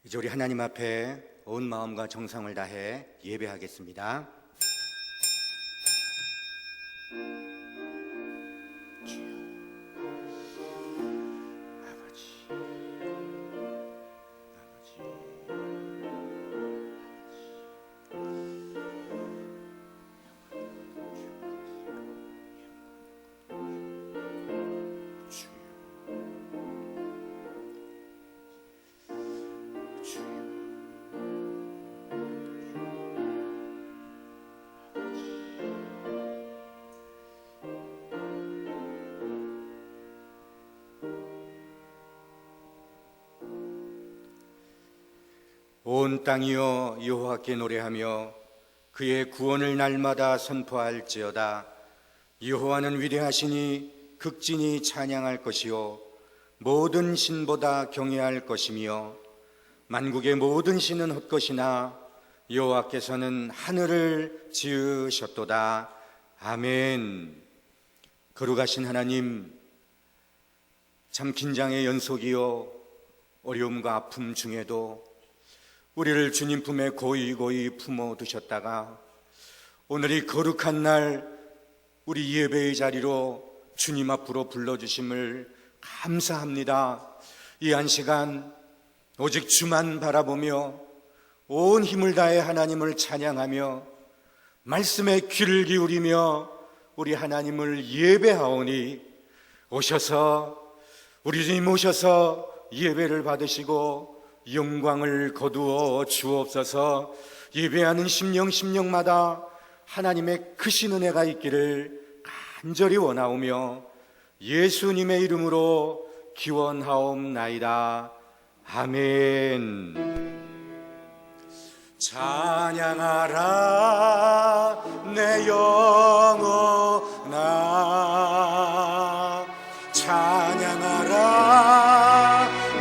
이제 우리 하나님 앞에 온 마음과 정성을 다해 예배하겠습니다. 온 땅이여 여호와께 노래하며 그의 구원을 날마다 선포할지어다. 여호와는 위대하시니 극진히 찬양할 것이요 모든 신보다 경외할 것이며 만국의 모든 신은 헛것이나 여호와께서는 하늘을 지으셨도다. 아멘. 거룩하신 하나님, 참 긴장의 연속이요 어려움과 아픔 중에도 우리를 주님 품에 고이 품어두셨다가 오늘 이 거룩한 날 우리 예배의 자리로 주님 앞으로 불러주심을 감사합니다. 이 한 시간 오직 주만 바라보며 온 힘을 다해 하나님을 찬양하며 말씀에 귀를 기울이며 우리 하나님을 예배하오니 오셔서 우리 주님 오셔서 예배를 받으시고 영광을 거두어 주옵소서. 예배하는 심령마다 하나님의 크신 은혜가 있기를 간절히 원하오며 예수님의 이름으로 기원하옵나이다. 아멘. 찬양하라 내 영혼아, 찬양하라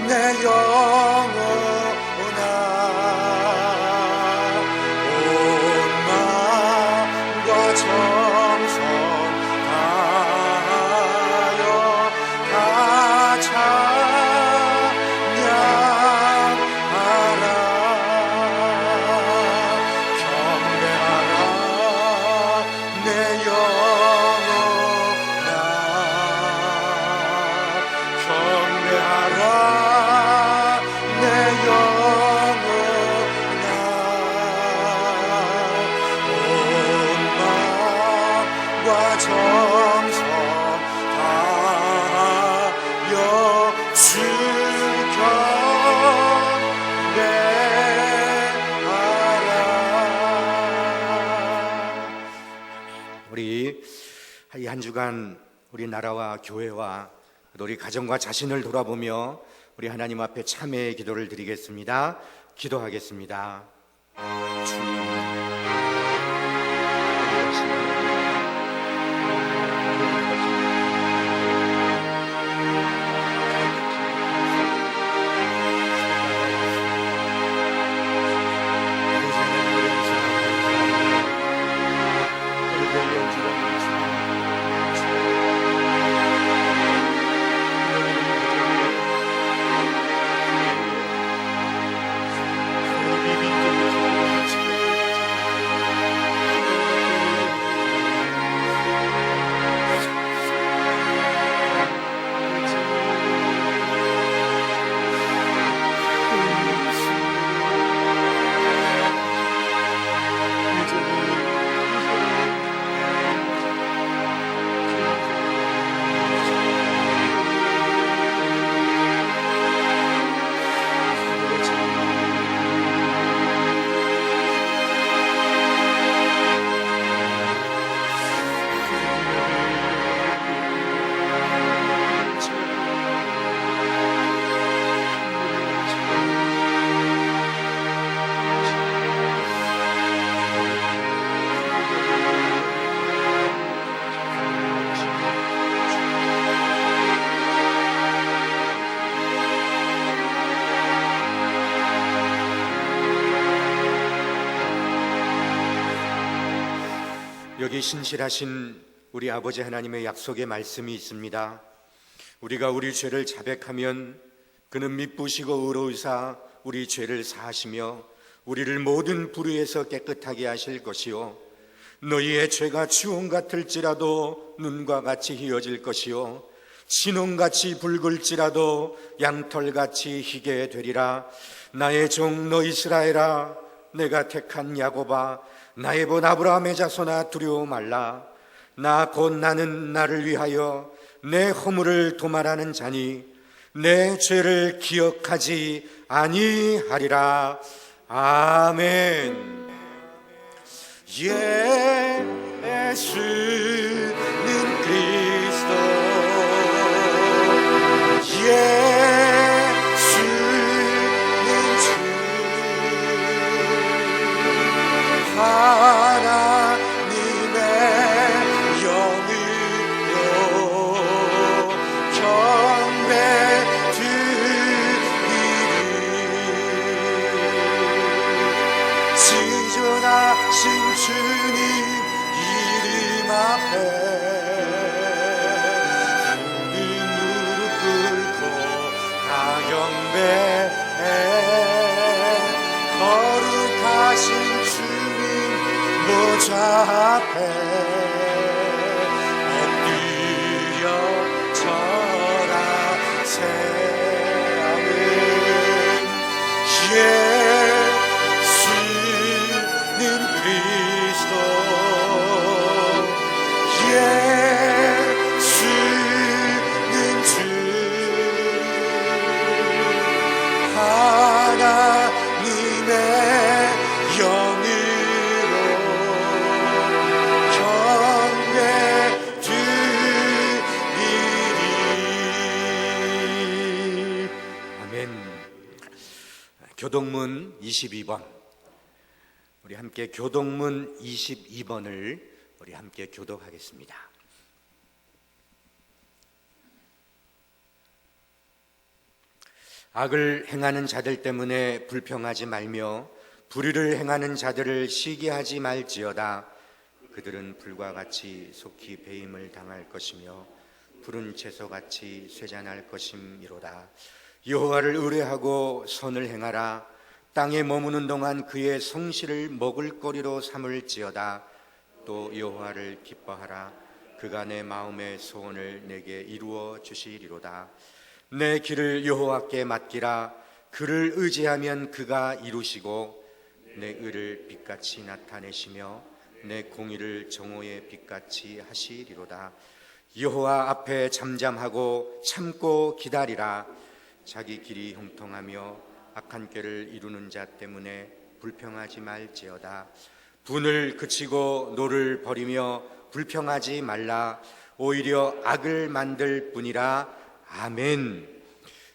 내 영혼아, 온 마음과 정성 다하여 다 찬양하라. 경배하라 내 영혼아, 경배하라 내 영혼아, 온 마음과 정성 다하여 주 경배하라. 우리 이 한 주간 우리 나라와 교회와 또 우리 가정과 자신을 돌아보며 우리 하나님 앞에 참회의 기도를 드리겠습니다. 기도하겠습니다. 주님, 여기 신실하신 우리 아버지 하나님의 약속의 말씀이 있습니다. 우리가 우리 죄를 자백하면 그는 미쁘시고 의로우사 우리 죄를 사하시며 우리를 모든 불의에서 깨끗하게 하실 것이요 너희의 죄가 주홍 같을지라도 눈과 같이 희어질 것이요 진홍같이 붉을지라도 양털같이 희게 되리라. 나의 종 너 이스라엘아, 내가 택한 야곱아, 나의 본 아브라함의 자손아, 두려워 말라. 나 곧 나는 나를 위하여 내 허물을 도말하는 자니 내 죄를 기억하지 아니하리라. 아멘. 예수는 그리스도, 예수는 주, 하나님의 영으로 경배 드리리. 지존하신 주님 이름 앞에 모든 무릎 꿇고 다 경배해. 거룩하신 주님 보좌 앞에 엎드려 절하 세아는 예수는 그리스도, 예수는 주, 하나님의 영으로 경배 드리리. 아멘. 교동문 22번, 우리 함께 교동문 22번을 우리 함께 교독하겠습니다. 악을 행하는 자들 때문에 불평하지 말며 불의를 행하는 자들을 시기하지 말지어다. 그들은 불과 같이 속히 배임을 당할 것이며 푸른 채소같이 쇠잔할 것임이로다. 여호와를 의뢰하고 선을 행하라. 땅에 머무는 동안 그의 성실을 먹을거리로 삼을지어다. 또 여호와를 기뻐하라. 그가 내 마음의 소원을 내게 이루어 주시리로다. 내 길을 여호와께 맡기라. 그를 의지하면 그가 이루시고 내 의를 빛같이 나타내시며 내 공의를 정오의 빛같이 하시리로다. 여호와 앞에 잠잠하고 참고 기다리라. 자기 길이 형통하며 악한 꾀를 이루는 자 때문에 불평하지 말지어다. 분을 그치고 노를 버리며 불평하지 말라. 오히려 악을 만들 뿐이라. 아멘.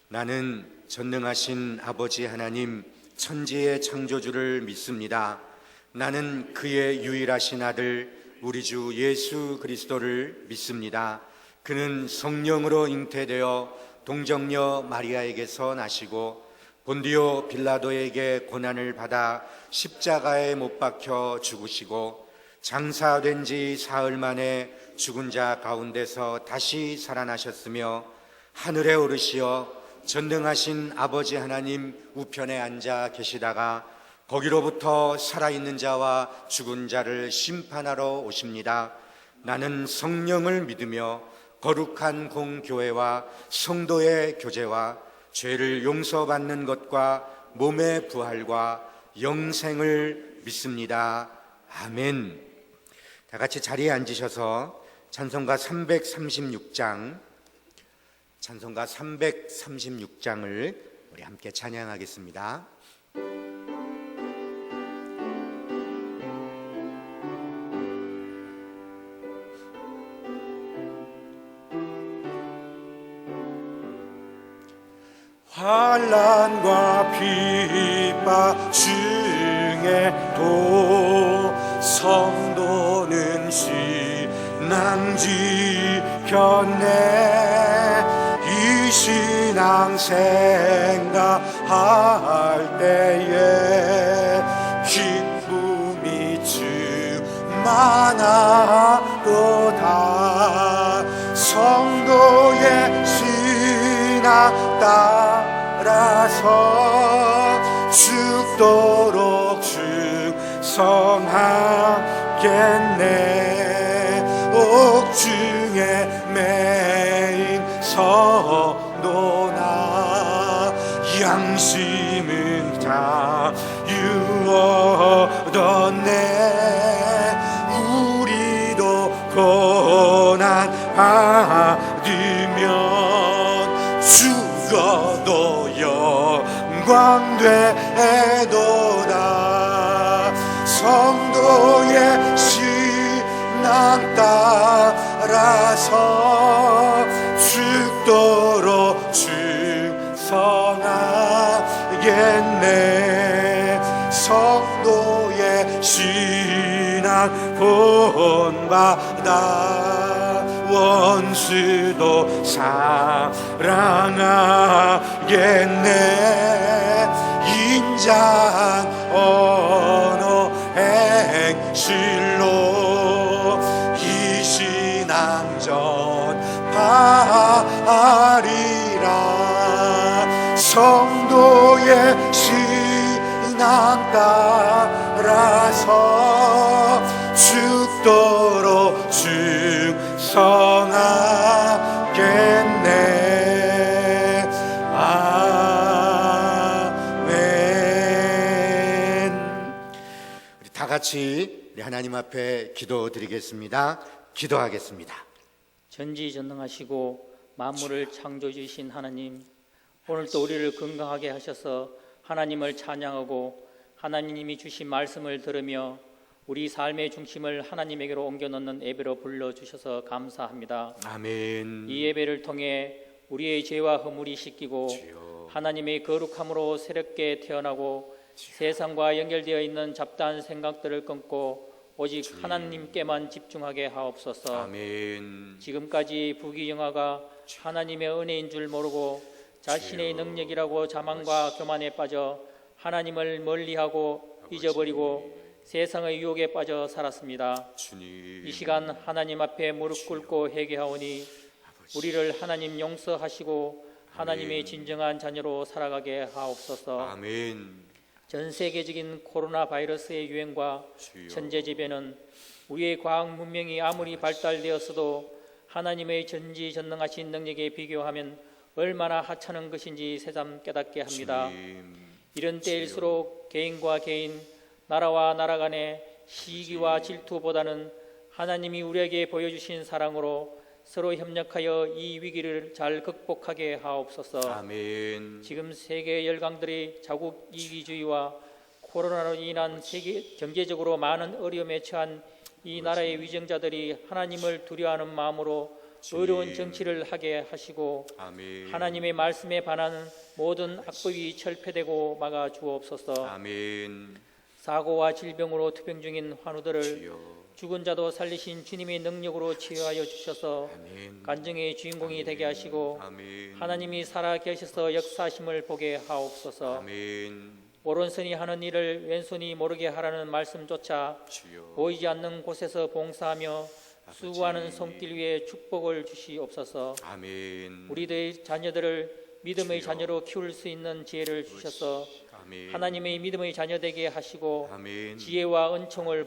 나는 전능하신 아버지 하나님, 천지의 창조주를 믿습니다. 나는 그의 유일하신 아들 우리 주 예수 그리스도를 믿습니다. 그는 성령으로 잉태되어 동정녀 마리아에게서 나시고 본디오 빌라도에게 고난을 받아 십자가에 못 박혀 죽으시고 장사된 지 사흘 만에 죽은 자 가운데서 다시 살아나셨으며 하늘에 오르시어 전능하신 아버지 하나님 우편에 앉아 계시다가 거기로부터 살아있는 자와 죽은 자를 심판하러 오십니다. 나는 성령을 믿으며 거룩한 공교회와 성도의 교제와 죄를 용서받는 것과 몸의 부활과 영생을 믿습니다. 아멘. 다 같이 자리에 앉으셔서 찬송가 336장을 우리 함께 찬양하겠습니다. 환난과 핍박 중에도 성도는 신앙 지켰네. 이 신앙 생각할 때에 기쁨이 충만하도다. 성도의 신앙 따라서 죽도록 충성하겠네. 옥중에 매인 선노나 양심은 다 유언었네. 우리도 고난 받으면 죽어도 영광 되도다. 성도의 신앙 따라서 죽도록 충성하겠네. 성도의 신앙 본받아 원수도 사랑하겠네. 인자한 언어 행실로 이 신앙 전파하리라. 성도의 신앙 따라서 죽도록 충성하겠네. 아멘. 우리 다 같이 하나님 앞에 기도드리겠습니다. 기도하겠습니다. 전지전능하시고 만물을 창조해 주신 하나님, 오늘도 우리를 건강하게 하셔서 하나님을 찬양하고 하나님이 주신 말씀을 들으며 우리 삶의 중심을 하나님에게로 옮겨놓는 예배로 불러주셔서 감사합니다. 아멘. 이 예배를 통해 우리의 죄와 허물이 씻기고 주여. 하나님의 거룩함으로 새롭게 태어나고 세상과 연결되어 있는 잡다한 생각들을 끊고 오직 하나님께만 집중하게 하옵소서. 아멘. 지금까지 부귀영화가 하나님의 은혜인 줄 모르고 자신의 능력이라고 자만과 교만에 빠져 하나님을 멀리하고 잊어버리고 세상의 유혹에 빠져 살았습니다. 주님. 이 시간 하나님 앞에 무릎 꿇고 회개하오니 우리를 하나님 용서하시고 하나님의 진정한 자녀로 살아가게 하옵소서. 아멘. 전 세계적인 코로나 바이러스의 유행과 주여. 천재지변은 우리의 과학 문명이 아무리 발달되었어도 하나님의 전지전능하신 능력에 비교하면 얼마나 하찮은 것인지 새삼 깨닫게 합니다. 주님. 이런 때일수록 개인과 개인, 나라와 나라 간의 시기와 질투보다는 하나님이 우리에게 보여주신 사랑으로 서로 협력하여 이 위기를 잘 극복하게 하옵소서. 아멘. 지금 세계 열강들의 자국 이기주의와 코로나로 인한 세계 경제적으로 많은 어려움에 처한 이 나라의 위정자들이 하나님을 두려워하는 마음으로 어려운 정치를 하게 하시고 아멘. 하나님의 말씀에 반하는 모든 악법이 철폐되고 막아 주옵소서. 아멘. 사고와 질병으로 투병 중인 환우들을 주여. 죽은 자도 살리신 주님의 능력으로 치유하여 주셔서 아멘. 간증의 주인공이 되게 하시고 아멘. 하나님이 살아 계셔서 역사심을 보게 하옵소서. 아멘. 오른손이 하는 일을 왼손이 모르게 하라는 말씀조차 주여. 보이지 않는 곳에서 봉사하며 수고하는 손길 위에 축복을 주시옵소서. 아멘. 우리들의 자녀들을 믿음의 주여. 자녀로 키울 수 있는 지혜를 주셔서 아멘. 하나님의 믿음의 자녀 되게 하시고 아멘. 지혜와 은총을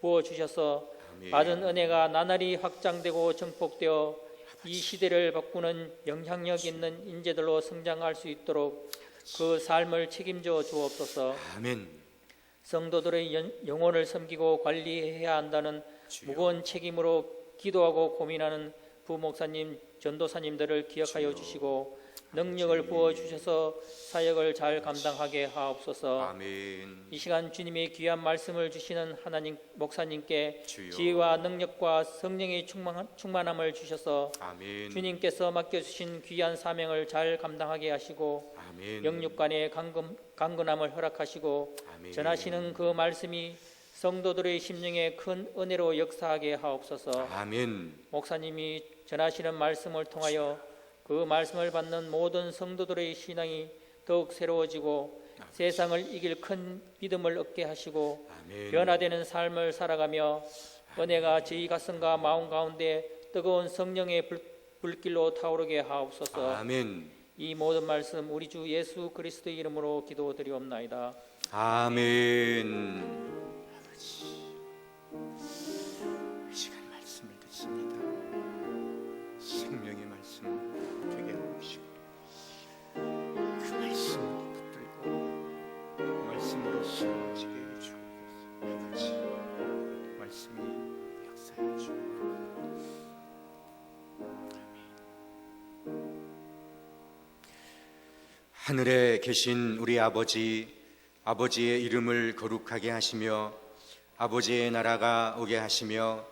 부어 주셔서 아멘. 받은 은혜가 나날이 확장되고 증폭되어 이 시대를 바꾸는 영향력 있는 인재들로 성장할 수 있도록 그 삶을 책임져 주옵소서. 아멘. 성도들의 영혼을 섬기고 관리해야 한다는 주여. 무거운 책임으로 기도하고 고민하는 부목사님, 전도사님들을 기억하여 주여. 주시고 능력을 부어주셔서 사역을 잘 감당하게 하옵소서. 아멘. 이 시간 주님의 귀한 말씀을 주시는 하나님 목사님께 주여. 지혜와 능력과 성령의 충만함을 주셔서 아멘. 주님께서 맡겨주신 귀한 사명을 잘 감당하게 하시고 아멘. 영육간의 강건함을 허락하시고 아멘. 전하시는 그 말씀이 성도들의 심령에 큰 은혜로 역사하게 하옵소서. 아멘. 목사님이 전하시는 말씀을 통하여 그 말씀을 받는 모든 성도들의 신앙이 더욱 새로워지고 세상을 이길 큰 믿음을 얻게 하시고 아멘. 변화되는 삶을 살아가며 은혜가 저희 가슴과 마음 가운데 뜨거운 성령의 불길로 타오르게 하옵소서. 아멘. 이 모든 말씀 우리 주 예수 그리스도의 이름으로 기도드리옵나이다. 아멘. 아버지, 이 시간 말씀을 듣습니다. 생명의 말씀 되게 하시고 그 말씀을 붙들고 그 말씀으로 세워지게 해주옵소서. 아버지, 말씀이 역사해 주옵소서. 하늘에 계신 우리 아버지, 아버지의 이름을 거룩하게 하시며 아버지의 나라가 오게 하시며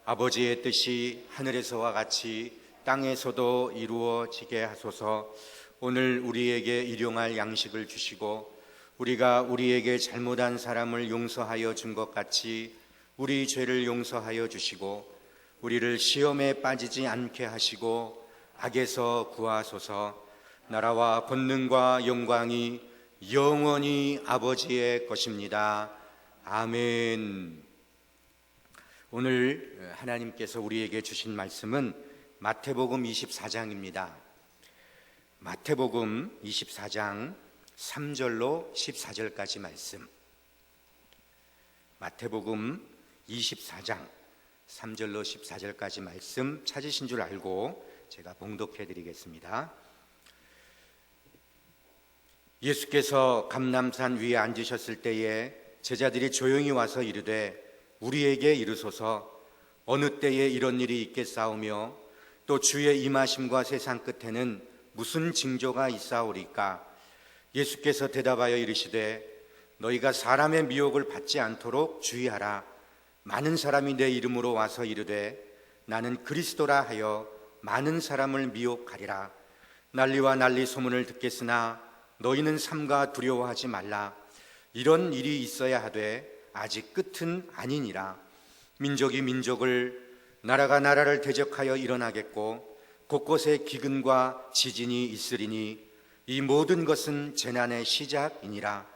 아버지의 뜻이 하늘에서와 같이 땅에서도 이루어지게 하소서. 오늘 우리에게 일용할 양식을 주시고 우리가 우리에게 잘못한 사람을 용서하여 준 것 같이 우리 죄를 용서하여 주시고 우리를 시험에 빠지지 않게 하시고 악에서 구하소서. 나라와 권능과 영광이 영원히 아버지의 것입니다. 아멘. 오늘 하나님께서 우리에게 주신 말씀은 마태복음 24장입니다. 마태복음 24장 3절로 14절까지 말씀. 마태복음 24장 3절로 14절까지 말씀 찾으신 줄 알고 제가 봉독해 드리겠습니다. 예수께서 감람산 위에 앉으셨을 때에 제자들이 조용히 와서 이르되 우리에게 이르소서 어느 때에 이런 일이 있겠사오며 또 주의 임하심과 세상 끝에는 무슨 징조가 있사오리까? 예수께서 대답하여 이르시되 너희가 사람의 미혹을 받지 않도록 주의하라. 많은 사람이 내 이름으로 와서 이르되 나는 그리스도라 하여 많은 사람을 미혹하리라. 난리와 난리 소문을 듣겠으나 너희는 삼가 두려워하지 말라. 이런 일이 있어야 하되 아직 끝은 아니니라. 민족이 민족을, 나라가 나라를 대적하여 일어나겠고 곳곳에 기근과 지진이 있으리니 이 모든 것은 재난의 시작이니라.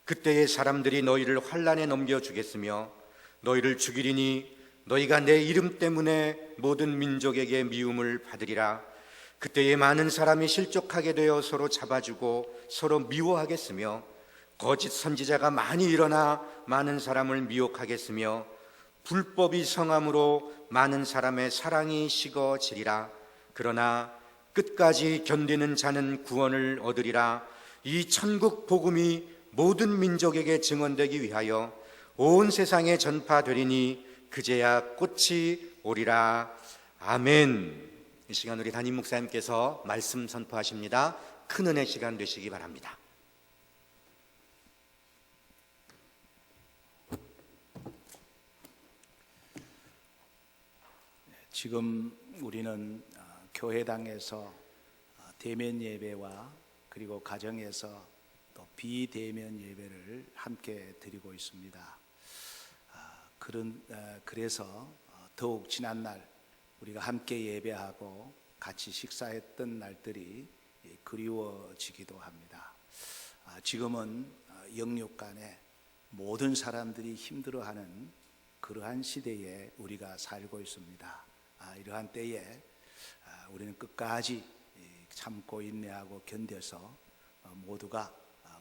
그때에 사람들이 너희를 환난에 넘겨주겠으며 너희를 죽이리니 너희가 내 이름 때문에 모든 민족에게 미움을 받으리라. 그때에 많은 사람이 실족하게 되어 서로 잡아주고 서로 미워하겠으며 거짓 선지자가 많이 일어나 많은 사람을 미혹하겠으며 불법이 성함으로 많은 사람의 사랑이 식어지리라. 그러나 끝까지 견디는 자는 구원을 얻으리라. 이 천국 복음이 모든 민족에게 증언되기 위하여 온 세상에 전파되리니 그제야 꽃이 오리라. 아멘. 이 시간 우리 담임 목사님께서 말씀 선포하십니다. 큰 은혜 시간 되시기 바랍니다. 지금 우리는 교회당에서 대면 예배와 그리고 가정에서 또 비대면 예배를 함께 드리고 있습니다. 그래서 더욱 지난날 우리가 함께 예배하고 같이 식사했던 날들이 그리워지기도 합니다. 지금은 영육간에 모든 사람들이 힘들어하는 그러한 시대에 우리가 살고 있습니다. 이러한 때에 우리는 끝까지 참고 인내하고 견뎌서 모두가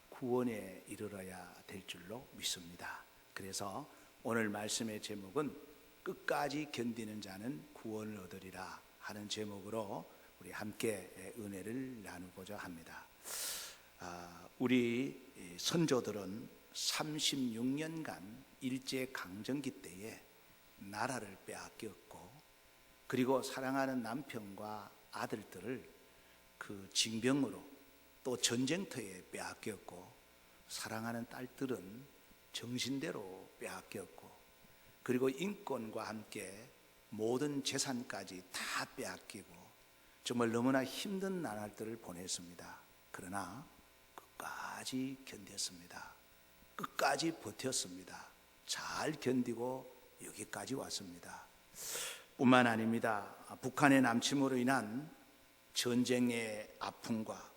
구원에 이르러야 될 줄로 믿습니다. 그래서 오늘 말씀의 제목은 끝까지 견디는 자는 구원을 얻으리라 하는 제목으로 우리 함께 은혜를 나누고자 합니다. 우리 선조들은 36년간 일제강점기 때에 나라를 빼앗겼고 그리고 사랑하는 남편과 아들들을 그 징병으로 또 전쟁터에 빼앗겼고 사랑하는 딸들은 정신대로 빼앗겼고 그리고 인권과 함께 모든 재산까지 다 빼앗기고 정말 너무나 힘든 나날들을 보냈습니다. 그러나 끝까지 견뎠습니다. 끝까지 버텼습니다. 잘 견디고 여기까지 왔습니다. 뿐만 아닙니다. 북한의 남침으로 인한 전쟁의 아픔과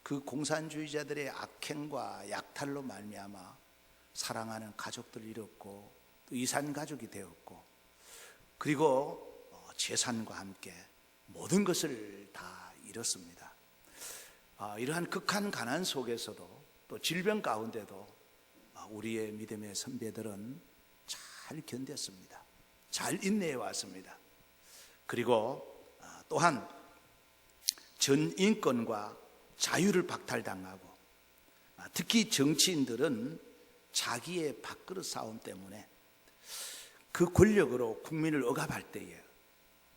그 공산주의자들의 악행과 약탈로 말미암아 사랑하는 가족들 잃었고 또 이산 가족이 되었고 그리고 재산과 함께 모든 것을 다 잃었습니다. 이러한 극한 가난 속에서도 또 질병 가운데도 우리의 믿음의 선배들은 잘 견뎠습니다. 잘 인내해 왔습니다. 그리고 또한 전 인권과 자유를 박탈당하고, 특히 정치인들은 자기의 밥그릇 싸움 때문에 그 권력으로 국민을 억압할 때에,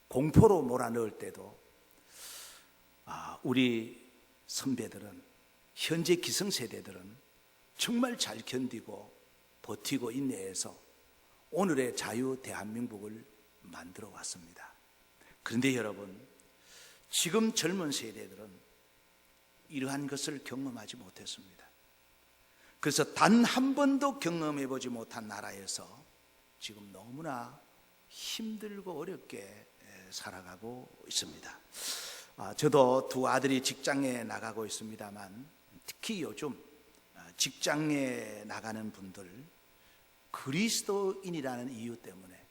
공포로 몰아넣을 때도 우리 선배들은, 현재 기성세대들은 정말 잘 견디고 버티고 인내해서 오늘의 자유 대한민국을 만들어 왔습니다. 그런데 여러분, 지금 젊은 세대들은 이러한 것을 경험하지 못했습니다. 그래서 단 한 번도 경험해 보지 못한 나라에서 지금 너무나 힘들고 어렵게 살아가고 있습니다. 저도 두 아들이 직장에 나가고 있습니다만, 특히 요즘 직장에 나가는 분들, 그리스도인이라는 이유 때문에,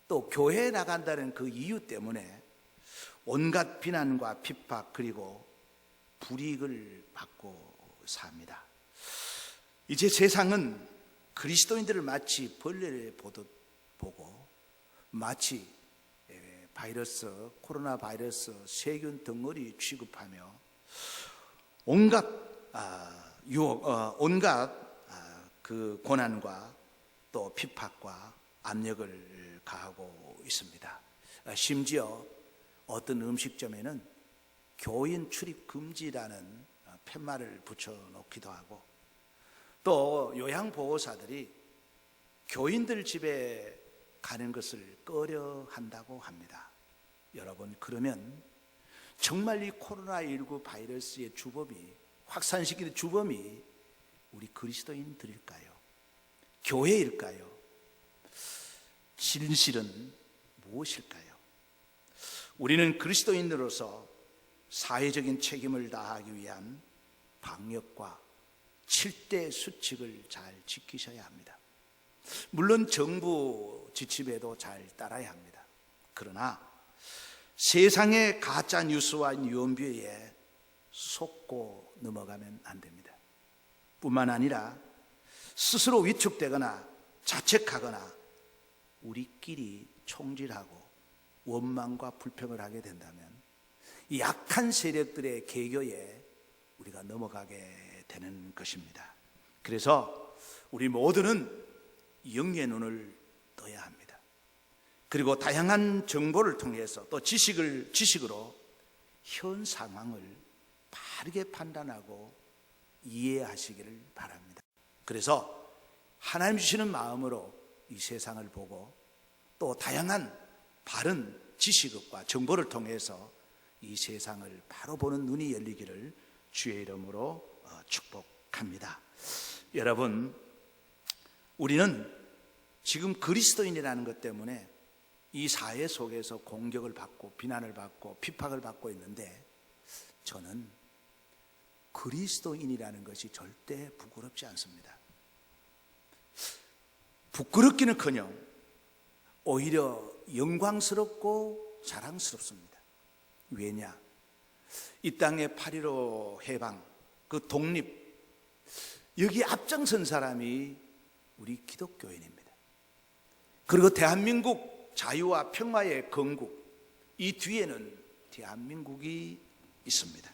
또 교회에 나간다는 그 이유 때문에 온갖 비난과 핍박, 그리고 불이익을 받고 삽니다. 이제 세상은 그리스도인들을 마치 벌레를 보듯 보고, 마치 코로나 바이러스 세균 덩어리 취급하며 온갖 그 고난과 또 핍박과 압력을 가하고 있습니다. 심지어 어떤 음식점에는 교인 출입 금지라는 팻말을 붙여놓기도 하고, 또 요양보호사들이 교인들 집에 가는 것을 꺼려 한다고 합니다. 여러분, 그러면 정말 이 코로나19 바이러스의 주범이, 확산시키는 주범이 우리 그리스도인들일까요? 교회일까요? 진실은 무엇일까요? 우리는 그리스도인으로서 사회적인 책임을 다하기 위한 방역과 7대 수칙을 잘 지키셔야 합니다. 물론 정부 지침에도 잘 따라야 합니다. 그러나 세상의 가짜 뉴스와 유언비어에 속고 넘어가면 안 됩니다. 뿐만 아니라 스스로 위축되거나 자책하거나 우리끼리 총질하고 원망과 불평을 하게 된다면 이 약한 세력들의 계교에 우리가 넘어가게 되는 것입니다. 그래서 우리 모두는 영의 눈을 떠야 합니다. 그리고 다양한 정보를 통해서 또 지식으로 현 상황을 바르게 판단하고 이해하시기를 바랍니다. 그래서 하나님 주시는 마음으로 이 세상을 보고, 또 다양한 바른 지식과 정보를 통해서 이 세상을 바로 보는 눈이 열리기를 주의 이름으로 축복합니다. 여러분, 우리는 지금 그리스도인이라는 것 때문에 이 사회 속에서 공격을 받고 비난을 받고 핍박을 받고 있는데, 저는 그리스도인이라는 것이 절대 부끄럽지 않습니다. 부끄럽기는커녕 오히려 영광스럽고 자랑스럽습니다. 왜냐? 이 땅의 8.15 해방, 그 독립, 여기 앞장선 사람이 우리 기독교인입니다. 그리고 대한민국 자유와 평화의 건국, 이 뒤에는 대한민국이 있습니다.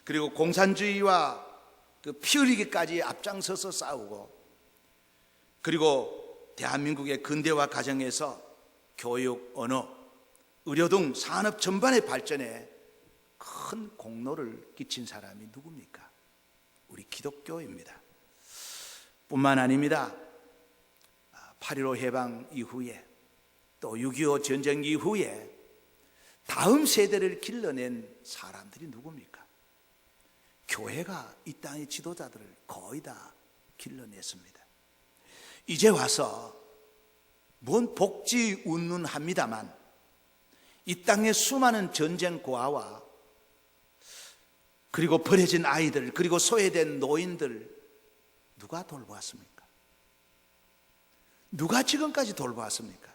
그리고 공산주의와 그 피 흘리기까지 앞장서서 싸우고, 그리고 대한민국의 근대화 과정에서 교육, 언어, 의료 등 산업 전반의 발전에 큰 공로를 끼친 사람이 누굽니까? 우리 기독교입니다. 뿐만 아닙니다. 8.15 해방 이후에, 또 6.25 전쟁 이후에 다음 세대를 길러낸 사람들이 누굽니까? 교회가 이 땅의 지도자들을 거의 다 길러냈습니다. 이제 와서 뭔 복지 운운합니다만, 이 땅의 수많은 전쟁 고아와 그리고 버려진 아이들, 그리고 소외된 노인들 누가 돌보았습니까? 누가 지금까지 돌보았습니까?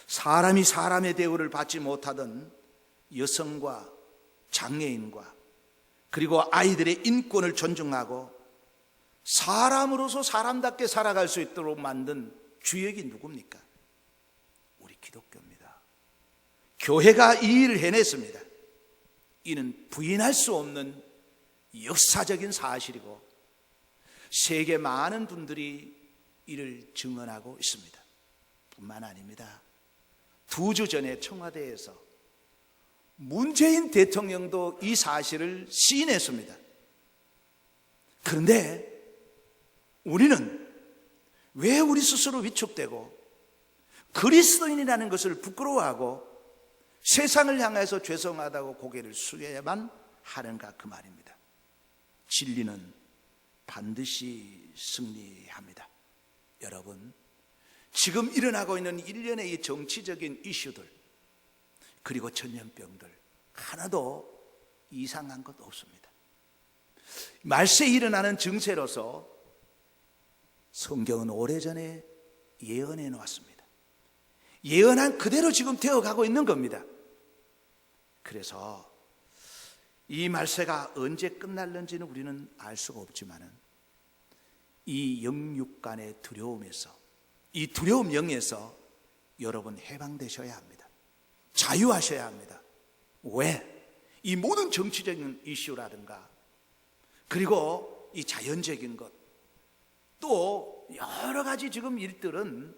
사람이 사람의 대우를 받지 못하던 여성과 장애인과 그리고 아이들의 인권을 존중하고 사람으로서 사람답게 살아갈 수 있도록 만든 주역이 누굽니까? 우리 기독교입니다. 교회가 이 일을 해냈습니다. 이는 부인할 수 없는 역사적인 사실이고 세계 많은 분들이 이를 증언하고 있습니다. 뿐만 아닙니다. 2주 전에 청와대에서 문재인 대통령도 이 사실을 시인했습니다. 그런데 우리는 왜 우리 스스로 위축되고 그리스도인이라는 것을 부끄러워하고 세상을 향해서 죄송하다고 고개를 숙여야만 하는가, 그 말입니다. 진리는 반드시 승리합니다. 여러분, 지금 일어나고 있는 일련의 이 정치적인 이슈들, 그리고 전염병들 하나도 이상한 것 없습니다. 말세에 일어나는 증세로서 성경은 오래전에 예언해 놓았습니다. 예언한 그대로 지금 되어가고 있는 겁니다. 그래서 이 말세가 언제 끝날는지는 우리는 알 수가 없지만은 이 영육간의 두려움에서, 이 두려움 영에서 여러분 해방되셔야 합니다. 자유하셔야 합니다. 왜? 이 모든 정치적인 이슈라든가 그리고 이 자연적인 것, 또 여러 가지 지금 일들은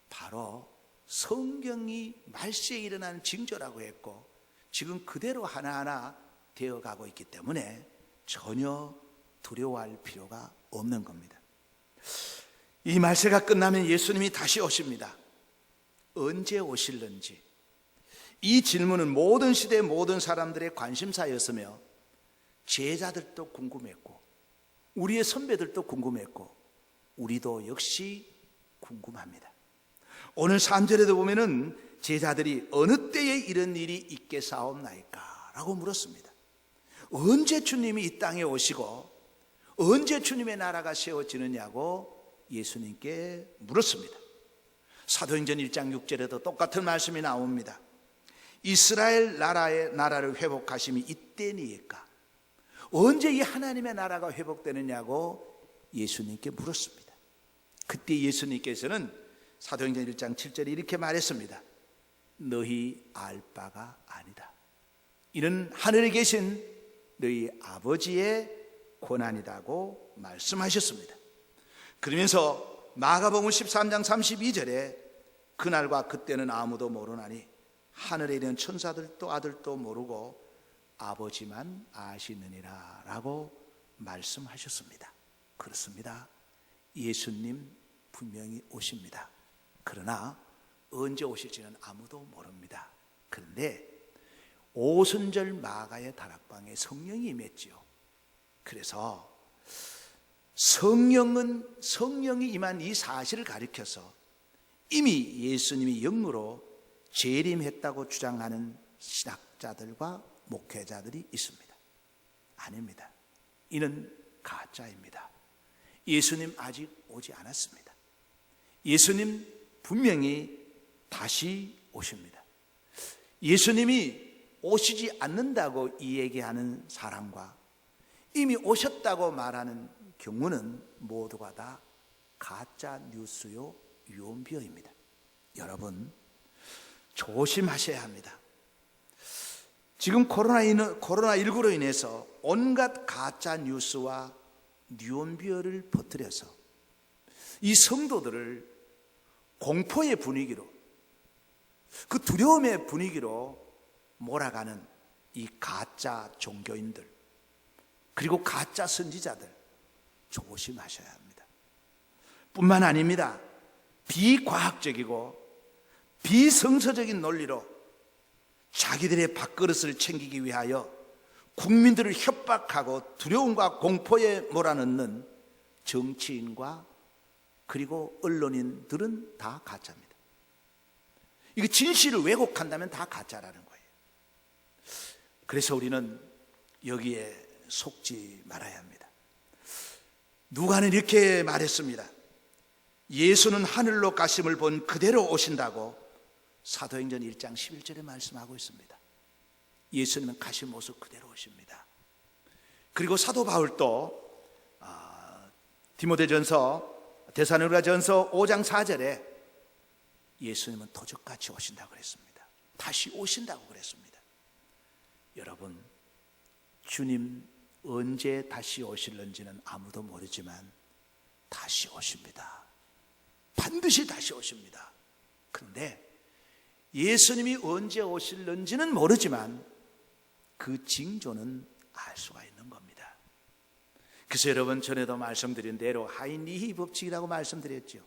바로 성경이 말세에 일어나는 징조라고 했고 지금 그대로 하나하나 되어가고 있기 때문에 전혀 두려워할 필요가 없는 겁니다. 이 말세가 끝나면 예수님이 다시 오십니다. 언제 오실는지 이 질문은 모든 시대 모든 사람들의 관심사였으며 제자들도 궁금했고 우리의 선배들도 궁금했고 우리도 역시 궁금합니다. 오늘 3절에도 보면은 제자들이 어느 때에 이런 일이 있겠사옵나이까 라고 물었습니다. 언제 주님이 이 땅에 오시고 언제 주님의 나라가 세워지느냐고 예수님께 물었습니다. 사도행전 1장 6절에도 똑같은 말씀이 나옵니다. 이스라엘 나라를 회복하심이 이때니까, 언제 이 하나님의 나라가 회복되느냐고 예수님께 물었습니다. 그때 예수님께서는 사도행전 1장 7절에 이렇게 말했습니다. 너희 알 바가 아니다. 이는 하늘에 계신 너희 아버지의 권한이라고 말씀하셨습니다. 그러면서 마가복음 13장 32절에 그날과 그때는 아무도 모르나니 하늘에 있는 천사들도 아들도 모르고 아버지만 아시느니라 라고 말씀하셨습니다. 그렇습니다. 예수님 분명히 오십니다. 그러나 언제 오실지는 아무도 모릅니다. 그런데 오순절 마가의 다락방에 성령이 임했지요. 그래서 성령이 임한 이 사실을 가리켜서 이미 예수님이 영으로 재림했다고 주장하는 신학자들과 목회자들이 있습니다. 아닙니다. 이는 가짜입니다. 예수님 아직 오지 않았습니다. 예수님 분명히 다시 오십니다. 예수님이 오시지 않는다고 이 얘기하는 사람과 이미 오셨다고 말하는 경우는 모두가 다 가짜 뉴스요 유언비어입니다. 여러분 조심하셔야 합니다. 지금 코로나19로 인해서 온갖 가짜 뉴스와 유언비어를 퍼뜨려서 이 성도들을 공포의 분위기로, 그 두려움의 분위기로 몰아가는 이 가짜 종교인들 그리고 가짜 선지자들 조심하셔야 합니다. 뿐만 아닙니다. 비과학적이고 비성서적인 논리로 자기들의 밥그릇을 챙기기 위하여 국민들을 협박하고 두려움과 공포에 몰아넣는 정치인과 그리고 언론인들은 다 가짜입니다. 이거 진실을 왜곡한다면 다 가짜라는 거예요. 그래서 우리는 여기에 속지 말아야 합니다. 누가는 이렇게 말했습니다. 예수는 하늘로 가심을 본 그대로 오신다고 사도행전 1장 11절에 말씀하고 있습니다. 예수님은 가신 모습 그대로 오십니다. 그리고 사도 바울도 데살로니가전서 5장 4절에 예수님은 도적같이 오신다고 그랬습니다. 다시 오신다고 그랬습니다. 여러분, 주님 언제 다시 오실는지는 아무도 모르지만 다시 오십니다. 반드시 다시 오십니다. 그런데 예수님이 언제 오실는지는 모르지만 그 징조는 알 수가 있는 겁니다. 그래서 여러분, 전에도 말씀드린 대로 하이니히 법칙이라고 말씀드렸죠.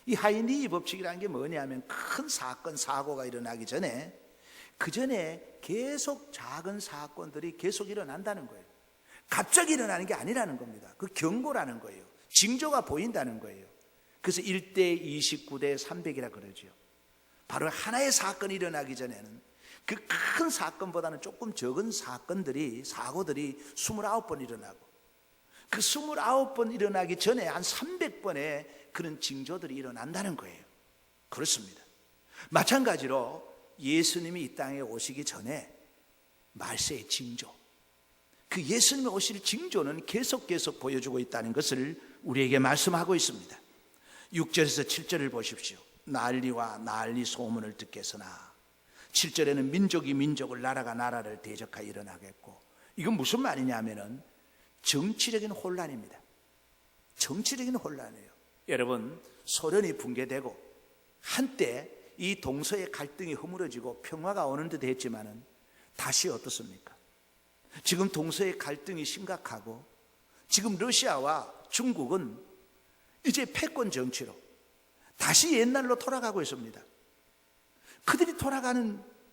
이 하이니히 법칙이라는 게 뭐냐면 큰 사건, 사고가 일어나기 전에 그 전에 계속 작은 사건들이 계속 일어난다는 거예요. 갑자기 일어나는 게 아니라는 겁니다. 그 경고라는 거예요. 징조가 보인다는 거예요. 그래서 1대 29대 300이라 그러죠. 바로 하나의 사건이 일어나기 전에는 그 큰 사건보다는 조금 적은 사건들이, 사고들이 29번 일어나고, 그 29번 일어나기 전에 한 300번의 그런 징조들이 일어난다는 거예요. 그렇습니다. 마찬가지로 예수님이 이 땅에 오시기 전에 말세의 징조, 그 예수님이 오실 징조는 계속 보여주고 있다는 것을 우리에게 말씀하고 있습니다. 6절에서 7절을 보십시오. 난리와 난리 소문을 듣겠으나, 7절에는 민족이 민족을, 나라가 나라를 대적하여 일어나겠고, 이건 무슨 말이냐면은 정치적인 혼란입니다. 정치적인 혼란이에요. 여러분, 소련이 붕괴되고 한때 이 동서의 갈등이 허물어지고 평화가 오는 듯 했지만은 다시 어떻습니까? 지금 동서의 갈등이 심각하고, 지금 러시아와 중국은 이제 패권 정치로 다시 옛날로 돌아가고 있습니다. 그들이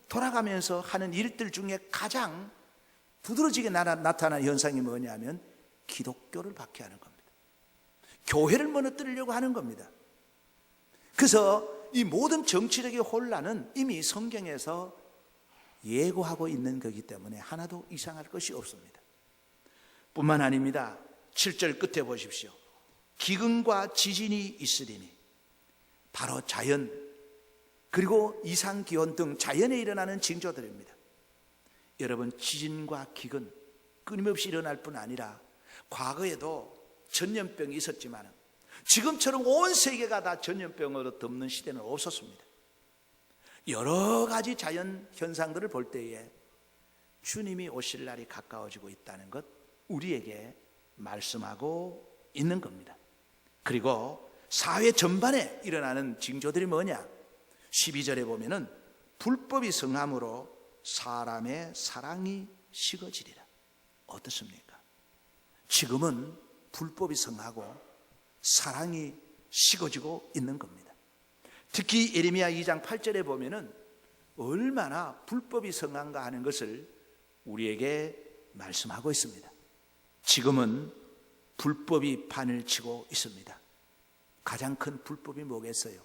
돌아가면서 하는 일들 중에 가장 두드러지게 나타나는 현상이 뭐냐면 기독교를 박해하는 겁니다. 교회를 무너뜨리려고 하는 겁니다. 그래서 이 모든 정치적인 혼란은 이미 성경에서 예고하고 있는 거기 때문에 하나도 이상할 것이 없습니다. 뿐만 아닙니다. 7절 끝에 보십시오. 기근과 지진이 있으리니, 바로 자연, 그리고 이상기온 등 자연에 일어나는 징조들입니다. 여러분, 지진과 기근 끊임없이 일어날 뿐 아니라 과거에도 전염병이 있었지만 지금처럼 온 세계가 다 전염병으로 덮는 시대는 없었습니다. 여러 가지 자연 현상들을 볼 때에 주님이 오실 날이 가까워지고 있다는 것, 우리에게 말씀하고 있는 겁니다. 그리고 사회 전반에 일어나는 징조들이 뭐냐? 12절에 보면은 불법이 성함으로 사람의 사랑이 식어지리라. 어떻습니까? 지금은 불법이 성하고 사랑이 식어지고 있는 겁니다. 특히 예레미야 2장 8절에 보면은 얼마나 불법이 성한가 하는 것을 우리에게 말씀하고 있습니다. 지금은 불법이 판을 치고 있습니다. 가장 큰 불법이 뭐겠어요?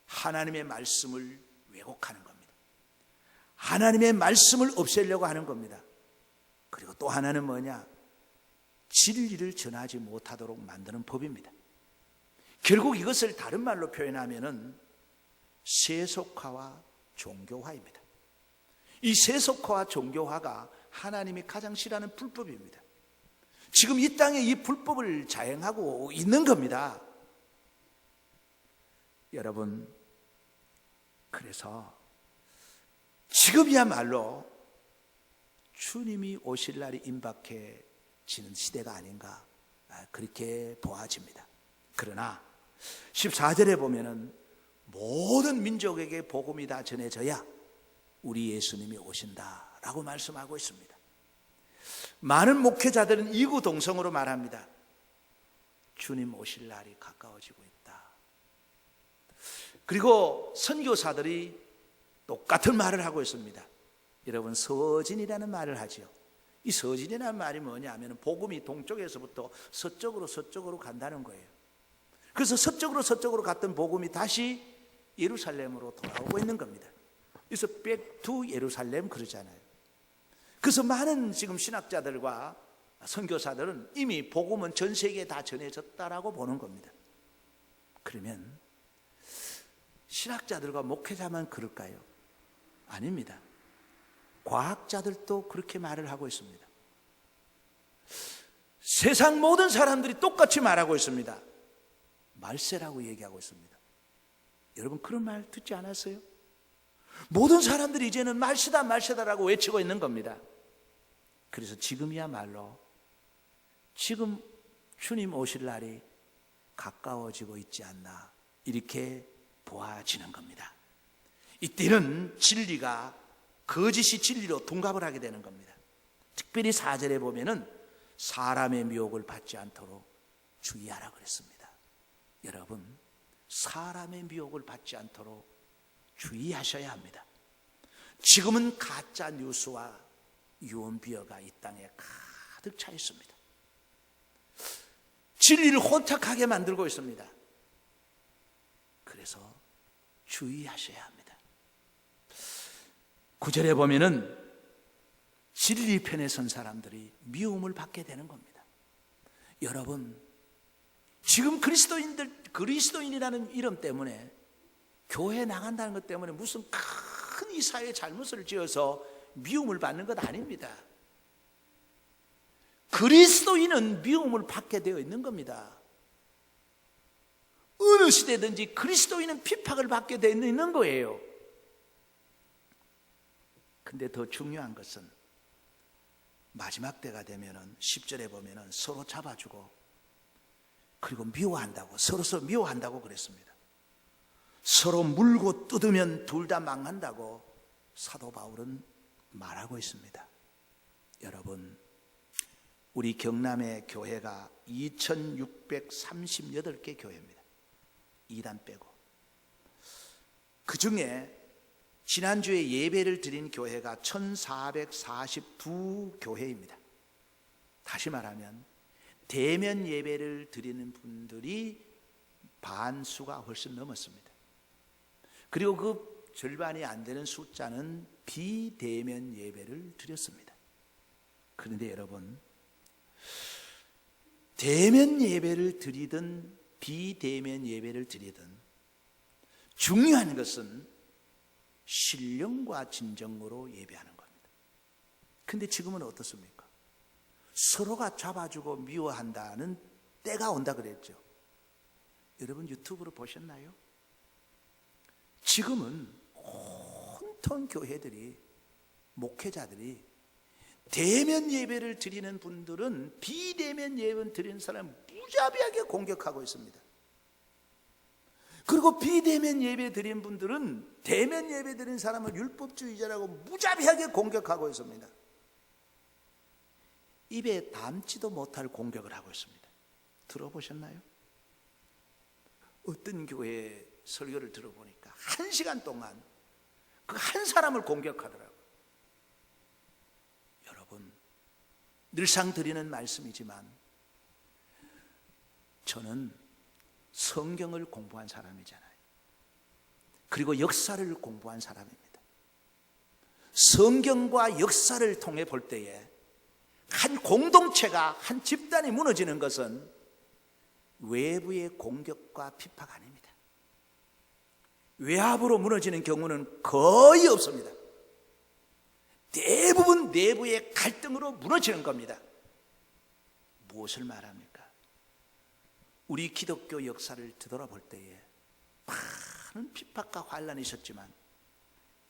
하나님의 말씀을 왜곡하는 겁니다. 하나님의 말씀을 없애려고 하는 겁니다. 그리고 또 하나는 뭐냐? 진리를 전하지 못하도록 만드는 법입니다. 결국 이것을 다른 말로 표현하면은 세속화와 종교화입니다. 이 세속화와 종교화가 하나님이 가장 싫어하는 불법입니다. 지금 이 땅에 이 불법을 자행하고 있는 겁니다. 여러분, 그래서 지금이야말로 주님이 오실 날이 임박해지는 시대가 아닌가, 그렇게 보아집니다. 그러나 14절에 보면은 모든 민족에게 복음이 다 전해져야 우리 예수님이 오신다라고 말씀하고 있습니다. 많은 목회자들은 이구동성으로 말합니다. 주님 오실 날이 가까워지고 있다. 그리고 선교사들이 똑같은 말을 하고 있습니다. 여러분, 서진이라는 말을 하죠. 이 서진이라는 말이 뭐냐면 복음이 동쪽에서부터 서쪽으로 간다는 거예요. 그래서 서쪽으로 갔던 복음이 다시 예루살렘으로 돌아오고 있는 겁니다. 그래서 back to 예루살렘 그러잖아요. 그래서 많은 지금 신학자들과 선교사들은 이미 복음은 전 세계에 다 전해졌다라고 보는 겁니다. 그러면 신학자들과 목회자만 그럴까요? 아닙니다. 과학자들도 그렇게 말을 하고 있습니다. 세상 모든 사람들이 똑같이 말하고 있습니다. 말세라고 얘기하고 있습니다. 여러분 그런 말 듣지 않았어요? 모든 사람들이 이제는 말세다 말세다라고 외치고 있는 겁니다. 그래서 지금이야말로 지금 주님 오실 날이 가까워지고 있지 않나 이렇게 보아지는 겁니다. 이때는 진리가 거짓이 진리로 둔갑을 하게 되는 겁니다. 특별히 4절에 보면은 사람의 미혹을 받지 않도록 주의하라 그랬습니다. 여러분 사람의 미혹을 받지 않도록 주의하셔야 합니다. 지금은 가짜 뉴스와 유언비어가 이 땅에 가득 차 있습니다. 진리를 혼탁하게 만들고 있습니다. 그래서 주의하셔야 합니다. 9절에 보면은 진리 편에 선 사람들이 미움을 받게 되는 겁니다. 여러분 지금 그리스도인이라는 이름 때문에 교회 나간다는 것 때문에 무슨 큰 이 사회에 잘못을 지어서 미움을 받는 것 아닙니다. 그리스도인은 미움을 받게 되어 있는 겁니다. 어느 시대든지 그리스도인은 핍박을 받게 되어 있는 거예요. 근데 더 중요한 것은 마지막 때가 되면은 10절에 보면은 서로 잡아주고 그리고 미워한다고 서로 미워한다고 그랬습니다. 서로 물고 뜯으면 둘 다 망한다고 사도 바울은 말하고 있습니다. 여러분 우리 경남의 교회가 2638개 교회입니다. 2단 빼고. 그 중에 지난주에 예배를 드린 교회가 1442교회입니다. 다시 말하면 대면 예배를 드리는 분들이 반수가 훨씬 넘었습니다. 그리고 그 절반이 안 되는 숫자는 비대면 예배를 드렸습니다. 그런데 여러분 대면 예배를 드리든 비대면 예배를 드리든 중요한 것은 신령과 진정으로 예배하는 겁니다. 근데 지금은 어떻습니까? 서로가 잡아주고 미워한다는 때가 온다 그랬죠. 여러분 유튜브로 보셨나요? 지금은 온통 교회들이 목회자들이 대면 예배를 드리는 분들은 비대면 예배 드리는 사람을 무자비하게 공격하고 있습니다. 그리고 비대면 예배 드리는 분들은 대면 예배 드리는 사람을 율법주의자라고 무자비하게 공격하고 있습니다. 입에 담지도 못할 공격을 하고 있습니다. 들어보셨나요? 어떤 교회 설교를 들어보니까 1시간 동안 그 한 사람을 공격하더라고요. 여러분 늘상 드리는 말씀이지만 저는 성경을 공부한 사람이잖아요. 그리고 역사를 공부한 사람입니다. 성경과 역사를 통해 볼 때에 한 공동체가 한 집단이 무너지는 것은 외부의 공격과 핍박 아닙니다. 외압으로 무너지는 경우는 거의 없습니다. 대부분 내부의 갈등으로 무너지는 겁니다. 무엇을 말합니까? 우리 기독교 역사를 되돌아볼 때에 많은 핍박과 환란이 있었지만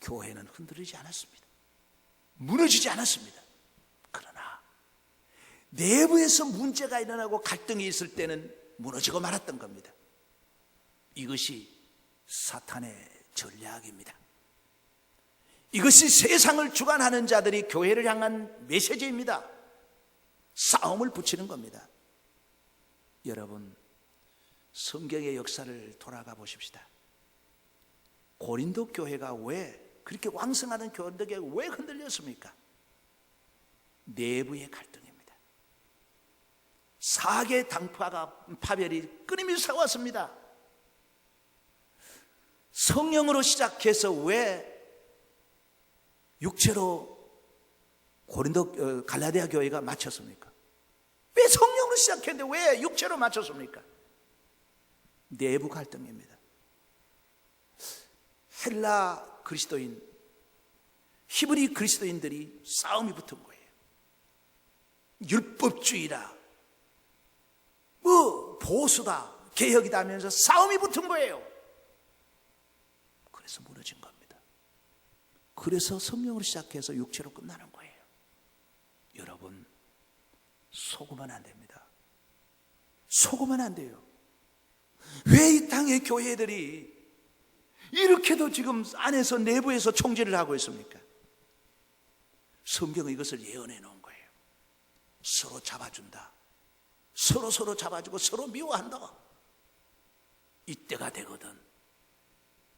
교회는 흔들리지 않았습니다. 무너지지 않았습니다. 그러나 내부에서 문제가 일어나고 갈등이 있을 때는 무너지고 말았던 겁니다. 이것이 사탄의 전략입니다. 이것이 세상을 주관하는 자들이 교회를 향한 메시지입니다. 싸움을 붙이는 겁니다. 여러분 성경의 역사를 돌아가 보십시다. 고린도 교회가 왜 그렇게 왕성하던 고린도 교회가 왜 흔들렸습니까? 내부의 갈등입니다. 사개 당파가 파별이 끊임없이 싸웠습니다. 성령으로 시작해서 왜 육체로 고린도 갈라디아 교회가 맞췄습니까? 왜 성령으로 시작했는데 왜 육체로 맞췄습니까? 내부 갈등입니다. 헬라 그리스도인, 히브리 그리스도인들이 싸움이 붙은 거예요. 율법주의라 보수다, 개혁이다 하면서 싸움이 붙은 거예요. 그래서 무너진 겁니다. 그래서 성령으로 시작해서 육체로 끝나는 거예요. 여러분, 속으면 안 됩니다. 속으면 안 돼요. 왜 이 땅의 교회들이 이렇게도 지금 안에서 내부에서 총질을 하고 있습니까? 성경은 이것을 예언해 놓은 거예요. 서로 잡아준다. 서로 잡아주고 서로 미워한다. 이때가 되거든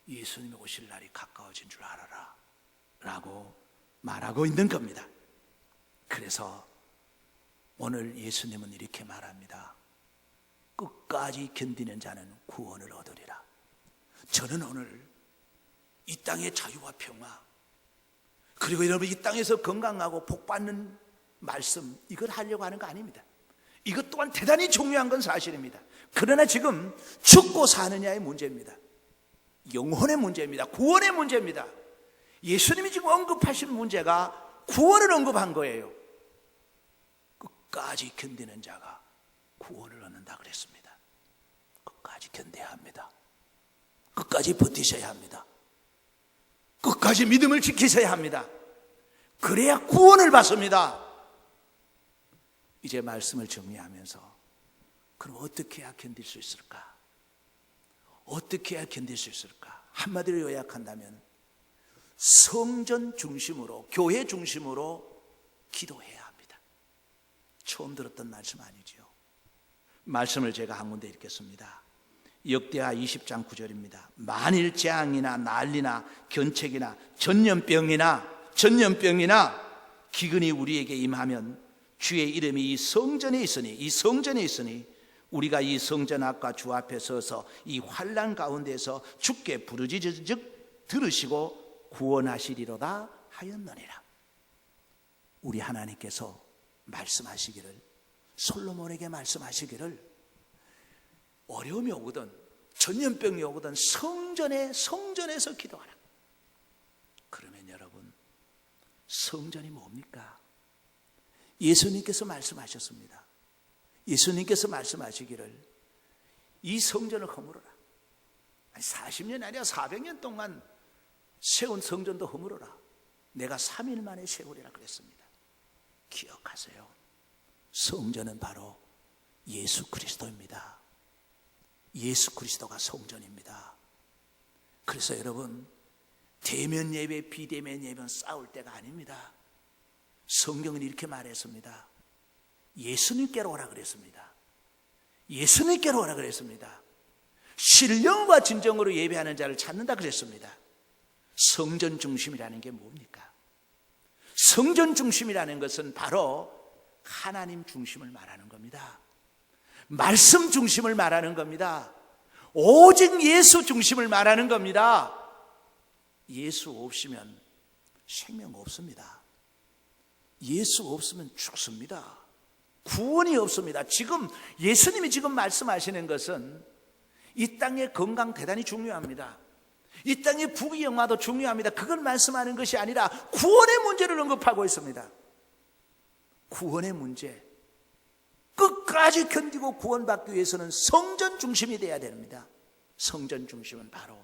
예수님이 오실 날이 가까워진 줄 알아라 라고 말하고 있는 겁니다. 그래서 오늘 예수님은 이렇게 말합니다. 끝까지 견디는 자는 구원을 얻으리라. 저는 오늘 이 땅의 자유와 평화, 그리고 여러분 이 땅에서 건강하고 복받는 말씀, 이걸 하려고 하는 거 아닙니다. 이것 또한 대단히 중요한 건 사실입니다. 그러나 지금 죽고 사느냐의 문제입니다. 영혼의 문제입니다. 구원의 문제입니다. 예수님이 지금 언급하신 문제가 구원을 언급한 거예요. 끝까지 견디는 자가 구원을 얻는다 그랬습니다. 끝까지 견뎌야 합니다. 끝까지 버티셔야 합니다. 끝까지 믿음을 지키셔야 합니다. 그래야 구원을 받습니다. 이제 말씀을 정리하면서 그럼 어떻게 해야 견딜 수 있을까? 어떻게 해야 견딜 수 있을까? 한마디로 요약한다면 성전 중심으로, 교회 중심으로 기도해야 합니다. 처음 들었던 말씀 아니죠? 말씀을 제가 한 군데 읽겠습니다. 역대하 20장 9절입니다. 만일 재앙이나 난리나 견책이나 전염병이나 기근이 우리에게 임하면 주의 이름이 이 성전에 있으니 우리가 이 성전 앞과 주 앞에 서서 이 환난 가운데서 주께 부르짖으즉 들으시고 구원하시리로다 하였느니라. 우리 하나님께서 말씀하시기를, 솔로몬에게 말씀하시기를, 어려움이 오거든, 전염병이 오거든 성전에서 기도하라. 그러면 여러분, 성전이 뭡니까? 예수님께서 말씀하셨습니다. 예수님께서 말씀하시기를 이 성전을 허물어라. 40년 아니라 400년 동안 세운 성전도 허물어라. 내가 3일 만에 세우리라 그랬습니다. 기억하세요. 성전은 바로 예수 그리스도입니다. 예수 그리스도가 성전입니다. 그래서 여러분, 대면 예배, 비대면 예배는 싸울 때가 아닙니다. 성경은 이렇게 말했습니다. 예수님께로 오라 그랬습니다. 예수님께로 오라 그랬습니다. 신령과 진정으로 예배하는 자를 찾는다 그랬습니다. 성전 중심이라는 게 뭡니까? 성전 중심이라는 것은 바로 하나님 중심을 말하는 겁니다. 말씀 중심을 말하는 겁니다. 오직 예수 중심을 말하는 겁니다. 예수 없으면 생명 없습니다. 예수 없으면 죽습니다. 구원이 없습니다. 지금 예수님이 지금 말씀하시는 것은 이 땅의 건강 대단히 중요합니다. 이 땅의 부귀영화도 중요합니다. 그걸 말씀하는 것이 아니라 구원의 문제를 언급하고 있습니다. 구원의 문제, 끝까지 견디고 구원받기 위해서는 성전 중심이 되어야 됩니다. 성전 중심은 바로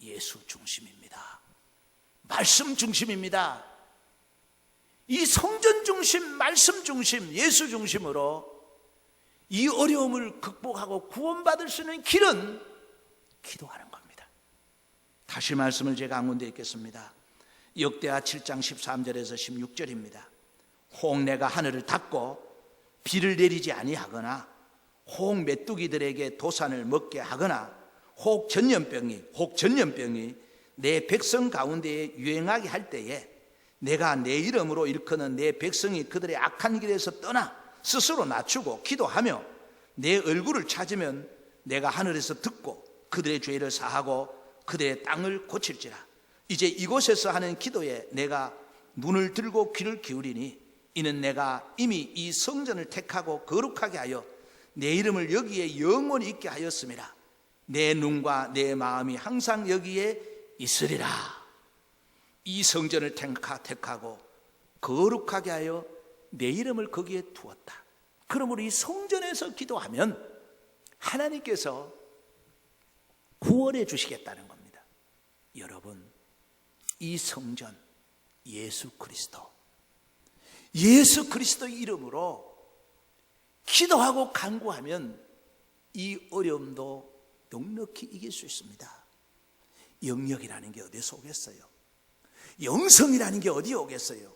예수 중심입니다. 말씀 중심입니다. 이 성전 중심, 말씀 중심, 예수 중심으로 이 어려움을 극복하고 구원받을 수 있는 길은 기도하는 겁니다. 다시 말씀을 제가 한 군데 읽겠습니다. 역대하 7장 13절에서 16절입니다. 혹 내가 하늘을 닫고 비를 내리지 아니하거나 혹 메뚜기들에게 도산을 먹게 하거나 혹 전염병이 내 백성 가운데에 유행하게 할 때에 내가 내 이름으로 일컫는 내 백성이 그들의 악한 길에서 떠나 스스로 낮추고 기도하며 내 얼굴을 찾으면 내가 하늘에서 듣고 그들의 죄를 사하고 그들의 땅을 고칠지라. 이제 이곳에서 하는 기도에 내가 눈을 들고 귀를 기울이니 이는 내가 이미 이 성전을 택하고 거룩하게 하여 내 이름을 여기에 영원히 있게 하였음이라. 내 눈과 내 마음이 항상 여기에 있으리라. 이 성전을 택하고 거룩하게 하여 내 이름을 거기에 두었다. 그러므로 이 성전에서 기도하면 하나님께서 구원해 주시겠다는 겁니다. 여러분, 이 성전 예수 그리스도 이름으로 기도하고 간구하면 이 어려움도 넉넉히 이길 수 있습니다. 영역이라는 게 어디서 오겠어요? 영성이라는 게 어디 오겠어요?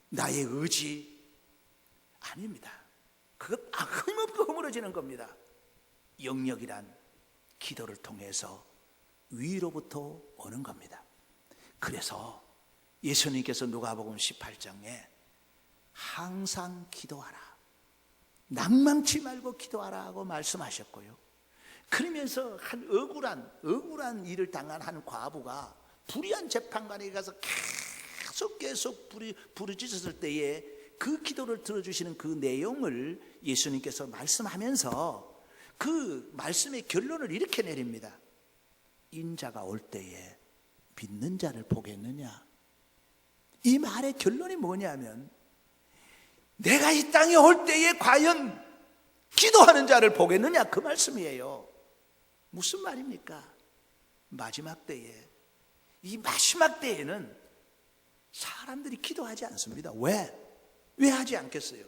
나의 의지 아닙니다. 그것 힘없고 허물어지는 겁니다. 영역이란 기도를 통해서 위로부터 오는 겁니다. 그래서 예수님께서 누가복음 18장에 항상 기도하라, 낭망치 말고 기도하라 하고 말씀하셨고요. 그러면서 한 억울한 일을 당한 한 과부가 불의한 재판관에 가서 계속 부르짖었을 때에 그 기도를 들어주시는 그 내용을 예수님께서 말씀하면서 그 말씀의 결론을 이렇게 내립니다. 인자가 올 때에 믿는 자를 보겠느냐? 이 말의 결론이 뭐냐면 내가 이 땅에 올 때에 과연 기도하는 자를 보겠느냐? 그 말씀이에요. 무슨 말입니까? 마지막 때에, 이 마지막 때에는 사람들이 기도하지 않습니다. 왜 하지 않겠어요?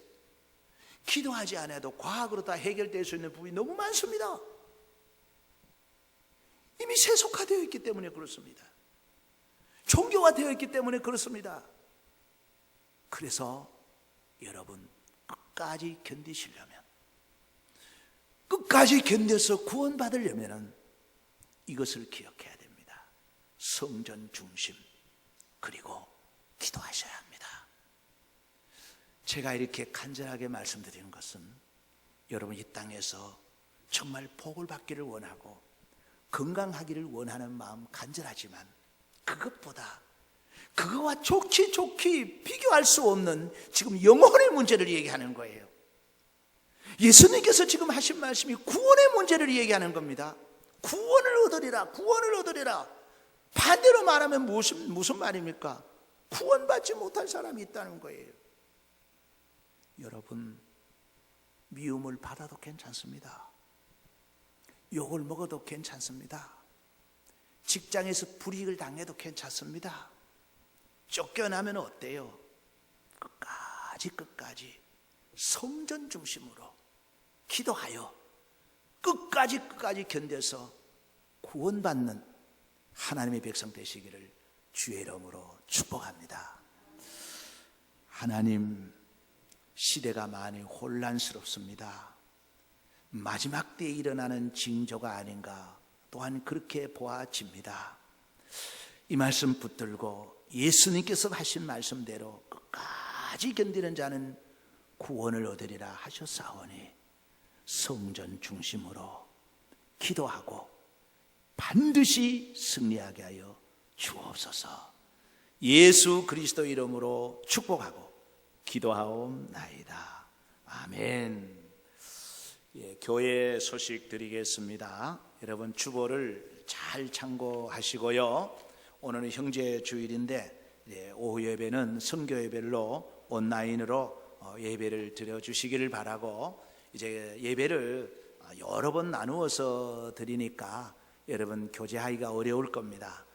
기도하지 않아도 과학으로 다 해결될 수 있는 부분이 너무 많습니다. 이미 세속화되어 있기 때문에 그렇습니다. 종교화되어 있기 때문에 그렇습니다. 그래서 여러분, 끝까지 견디시려면, 끝까지 견뎌서 구원받으려면 이것을 기억해야 됩니다. 성전 중심, 그리고 기도하셔야 합니다. 제가 이렇게 간절하게 말씀드리는 것은 여러분 이 땅에서 정말 복을 받기를 원하고 건강하기를 원하는 마음 간절하지만 그것보다 그거와 좋게 비교할 수 없는 지금 영혼의 문제를 얘기하는 거예요. 예수님께서 지금 하신 말씀이 구원의 문제를 얘기하는 겁니다. 구원을 얻으리라. 반대로 말하면 무슨 말입니까? 구원받지 못할 사람이 있다는 거예요. 여러분, 미움을 받아도 괜찮습니다. 욕을 먹어도 괜찮습니다. 직장에서 불이익을 당해도 괜찮습니다. 쫓겨나면 어때요? 끝까지 성전 중심으로 기도하여 끝까지 견뎌서 구원받는 하나님의 백성 되시기를 주의 이름으로 축복합니다. 하나님, 시대가 많이 혼란스럽습니다. 마지막 때에 일어나는 징조가 아닌가 또한 그렇게 보아집니다. 이 말씀 붙들고 예수님께서 하신 말씀대로 끝까지 견디는 자는 구원을 얻으리라 하셨사오니 성전 중심으로 기도하고 반드시 승리하게 하여 주옵소서. 예수 그리스도 이름으로 축복하고 기도하옵나이다. 아멘. 교회 소식 드리겠습니다. 여러분 주보를 잘 참고하시고요. 오늘은 형제 주일인데 오후 예배는 선교 예배로 온라인으로 예배를 드려주시기를 바라고, 이제 예배를 여러 번 나누어서 드리니까 여러분 교제하기가 어려울 겁니다.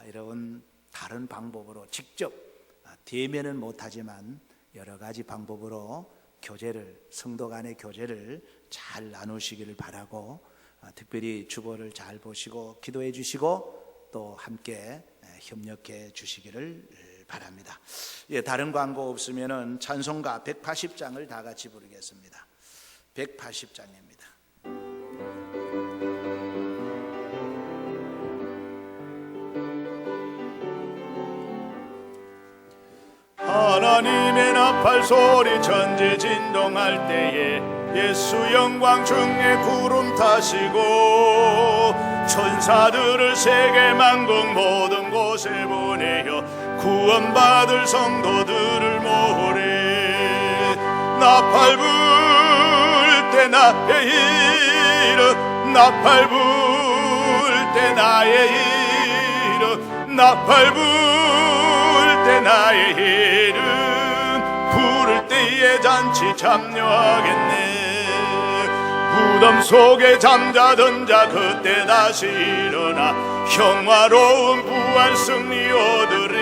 여러분 다른 방법으로 직접 대면은 못하지만 여러 가지 방법으로 교제를, 성도 간의 교제를 잘 나누시기를 바라고, 특별히 주보를 잘 보시고 기도해 주시고 또 함께 협력해 주시기를 바랍니다. 다른 광고 없으면은 찬송가 180장을 다 같이 부르겠습니다. 180장입니다. 하나님의 나팔 소리 천지 진동할 때에 예수 영광 중에 구름 타시고 천사들을 세계 만국 모든 곳에 보내어 구원받을 성도들을 모으리. 나팔 불 때 나의 이름, 나팔 불 때 나의 이름, 나팔 불 때 나의 이름, 부를 때 때에 잔치 참여하겠네. 무덤 속에 잠자던 자 그때 다시 일어나 평화로운 부활 승리 얻으리.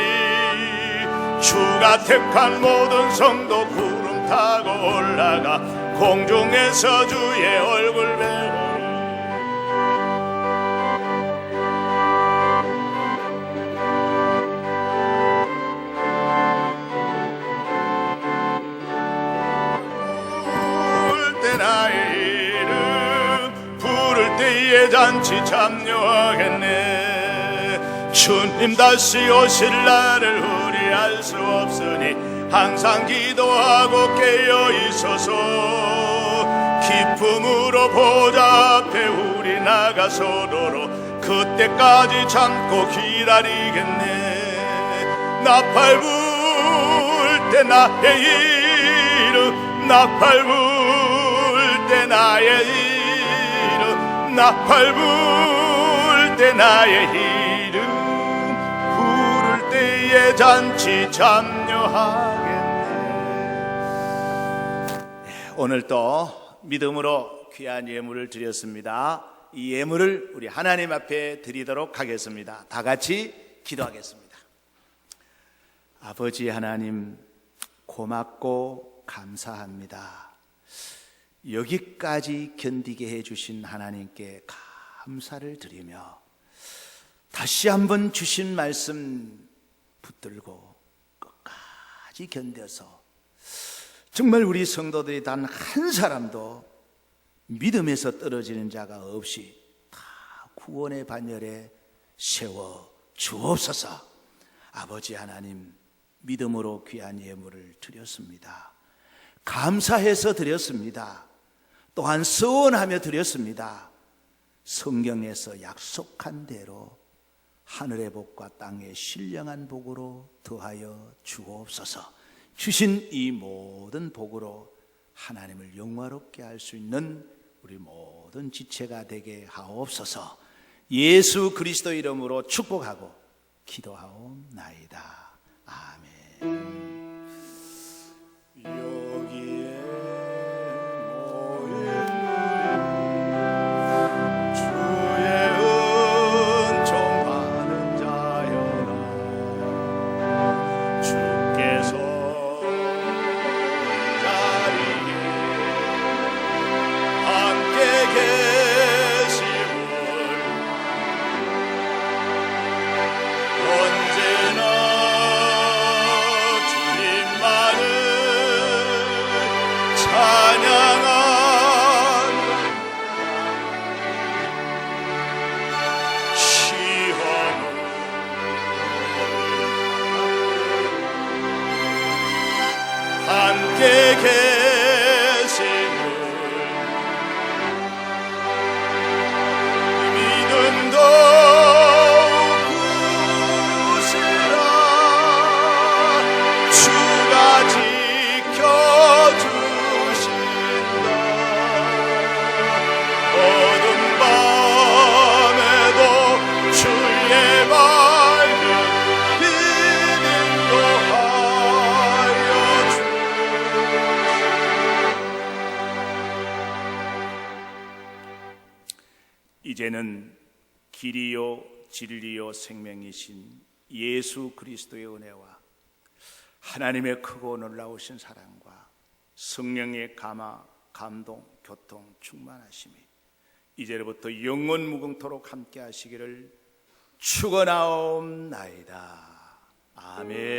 주가 택한 모든 성도 구름 타고 올라가 공중에서 주의 얼굴 배우리. 잔치 참여하겠네. 주님 다시 오실 날을 우리 알 수 없으니 항상 기도하고 깨어 있어서 기쁨으로 보좌 앞에 우리 나가서도록 그때까지 참고 기다리겠네. 나팔 불 때 나의 이름, 나팔 불 때 나의 이름, 나팔 불 때 나의 이름 부를 때에 잔치 참여하겠네. 오늘 또 믿음으로 귀한 예물을 드렸습니다. 이 예물을 우리 하나님 앞에 드리도록 하겠습니다. 다 같이 기도하겠습니다. 아버지 하나님, 고맙고 감사합니다. 여기까지 견디게 해주신 하나님께 감사를 드리며 다시 한번 주신 말씀 붙들고 끝까지 견뎌서 정말 우리 성도들이 단 한 사람도 믿음에서 떨어지는 자가 없이 다 구원의 반열에 세워 주옵소서. 아버지 하나님, 믿음으로 귀한 예물을 드렸습니다. 감사해서 드렸습니다. 또한 서원하며 드렸습니다. 성경에서 약속한 대로 하늘의 복과 땅의 신령한 복으로 더하여 주옵소서. 주신 이 모든 복으로 하나님을 영화롭게 할 수 있는 우리 모든 지체가 되게 하옵소서. 예수 그리스도 이름으로 축복하고 기도하옵나이다. 아멘. 함께 계심을 믿음도 굳으라. 주가 지켜주신다. 어둠 밤에도 주의 밝은 빛 인도하여 이제는 길이요 진리요 생명이신 예수 그리스도의 은혜와 하나님의 크고 놀라우신 사랑과 성령의 감화, 감동, 교통, 충만하심이 이제로부터 영원 무궁토록 함께 하시기를 축원하옵나이다. 아멘.